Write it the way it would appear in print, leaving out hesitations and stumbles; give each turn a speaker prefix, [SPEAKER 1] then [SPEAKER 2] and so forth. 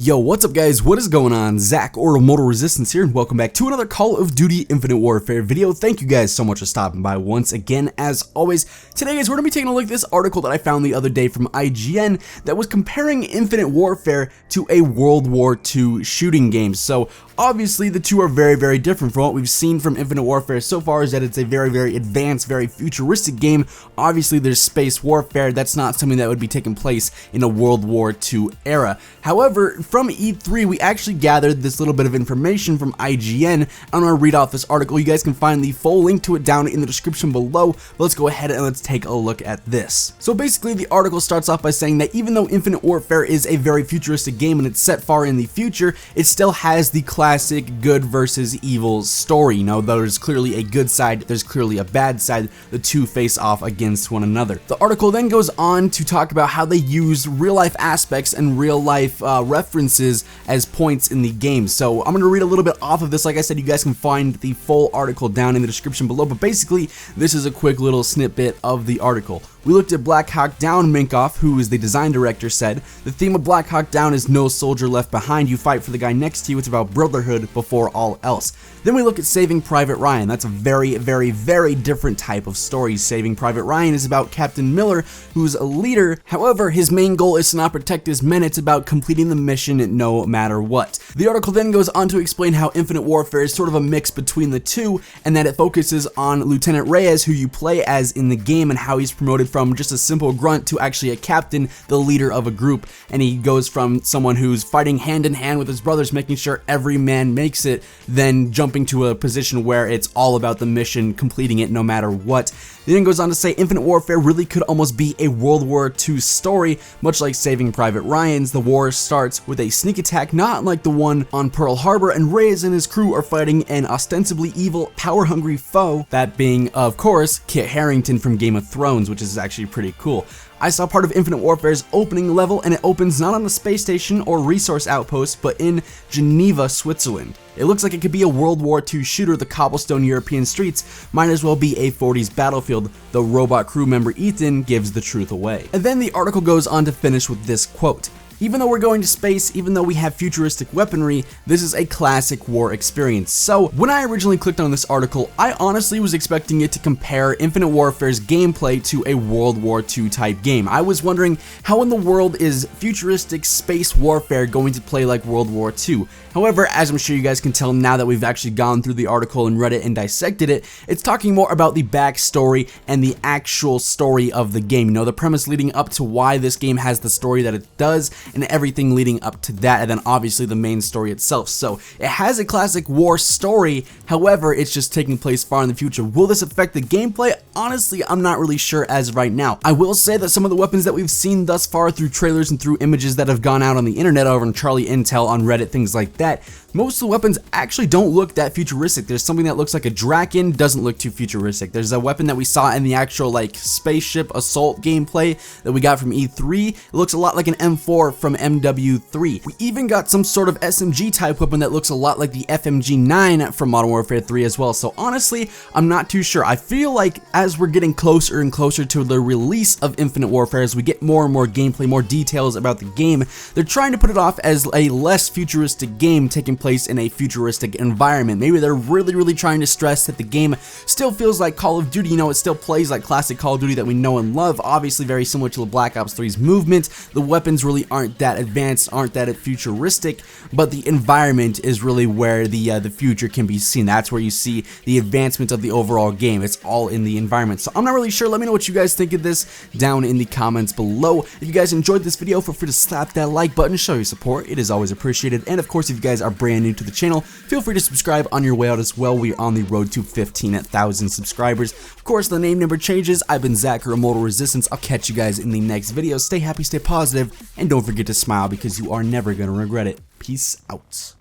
[SPEAKER 1] Yo, what's up guys, what is going on? Zach or Immortal Resistance here, and welcome back to another Call of Duty Infinite Warfare video. Thank you guys so much for stopping by once again. As always, today guys, we're going to be taking a look at this article that I found the other day from IGN that was comparing Infinite Warfare to a World War II shooting game. So obviously the two are very different. From what we've seen from Infinite Warfare so far is that it's a very advanced, very futuristic game. Obviously there's space warfare. That's not something that would be taking place in a World War II era. However, from E3 we actually gathered this little bit of information from IGN. I'm going to read off this article. You guys can find the full link to it down in the description below. But let's go ahead and let's take a look at this. So basically the article starts off by saying that even though Infinite Warfare is a very futuristic game and it's set far in the future, it still has the classic good versus evil story. You know, there's clearly a good side, there's clearly a bad side. The two face off against one another. The article then goes on to talk about how they use real life aspects and real life references as points in the game. So I'm going to read a little bit off of this. Like I said, you guys can find the full article down in the description below, but basically this is a quick little snippet of the article. We looked at Black Hawk Down. Minkoff, who is the design director, said, "The theme of Black Hawk Down is no soldier left behind. You fight for the guy next to you. It's about brotherhood before all else." Then we look at Saving Private Ryan. That's a very different type of story. Saving Private Ryan is about Captain Miller, who's a leader. However, his main goal is to not protect his men. It's about completing the mission no matter what. The article then goes on to explain how Infinite Warfare is sort of a mix between the two, and that it focuses on Lieutenant Reyes, who you play as in the game, and how he's promoted from just a simple grunt to actually a captain, the leader of a group. And he goes from someone who's fighting hand in hand with his brothers, making sure every man makes it, then jumping to a position where it's all about the mission, completing it no matter what. He then goes on to say Infinite Warfare really could almost be a World War II story, much like Saving Private Ryan's. The war starts with a sneak attack not like the one on Pearl Harbor, and Reyes and his crew are fighting an ostensibly evil, power-hungry foe, that being, of course, Kit Harrington from Game of Thrones, which is actually pretty cool. I saw part of Infinite Warfare's opening level, and it opens not on the space station or resource outpost, but in Geneva, Switzerland. It looks like it could be a World War II shooter. The cobblestone European streets might as well be a 40s battlefield. The robot crew member Ethan gives the truth away. And then the article goes on to finish with this quote: "Even though we're going to space, even though we have futuristic weaponry, this is a classic war experience." So when I originally clicked on this article, I honestly was expecting it to compare Infinite Warfare's gameplay to a World War II type game. I was wondering, how in the world is futuristic space warfare going to play like World War II? However, as I'm sure you guys can tell now that we've actually gone through the article and read it and dissected it, it's talking more about the backstory and the actual story of the game. You know, the premise leading up to why this game has the story that it does, and everything leading up to that, and then obviously the main story itself. So it has a classic war story, however, it's just taking place far in the future. Will this affect the gameplay? Honestly, I'm not really sure as of right now. I will say that some of the weapons that we've seen thus far through trailers and through images that have gone out on the internet over on Charlie Intel, on Reddit, things like that, most of the weapons actually don't look that futuristic. There's something that looks like a Draken, doesn't look too futuristic. There's a weapon that we saw in the actual like spaceship assault gameplay that we got from E3. It looks a lot like an M4 from MW3. We even got some sort of SMG type weapon that looks a lot like the FMG9 from Modern Warfare 3 as well. So honestly, I'm not too sure. I feel like as we're getting closer and closer to the release of Infinite Warfare, as we get more and more gameplay, more details about the game, they're trying to put it off as a less futuristic game taking place in a futuristic environment. Maybe they're really trying to stress that the game still feels like Call of Duty. You know, it still plays like classic Call of Duty that we know and love. Obviously very similar to the Black Ops 3's movement. The weapons really aren't that advanced, aren't that futuristic, but the environment is really where the future can be seen. That's where you see the advancement of the overall game. It's all in the environment. So I'm not really sure. Let me know what you guys think of this down in the comments below. If you guys enjoyed this video, feel free to slap that like button, show your support. It is always appreciated. And of course, if you guys are brand new to the channel, feel free to subscribe on your way out as well. We are on the road to 15,000 subscribers. Of course, the name never changes. I've been Zach or Immortal Resistance. I'll catch you guys in the next video. Stay happy, stay positive, and don't forget to smile because you are never going to regret it. Peace out.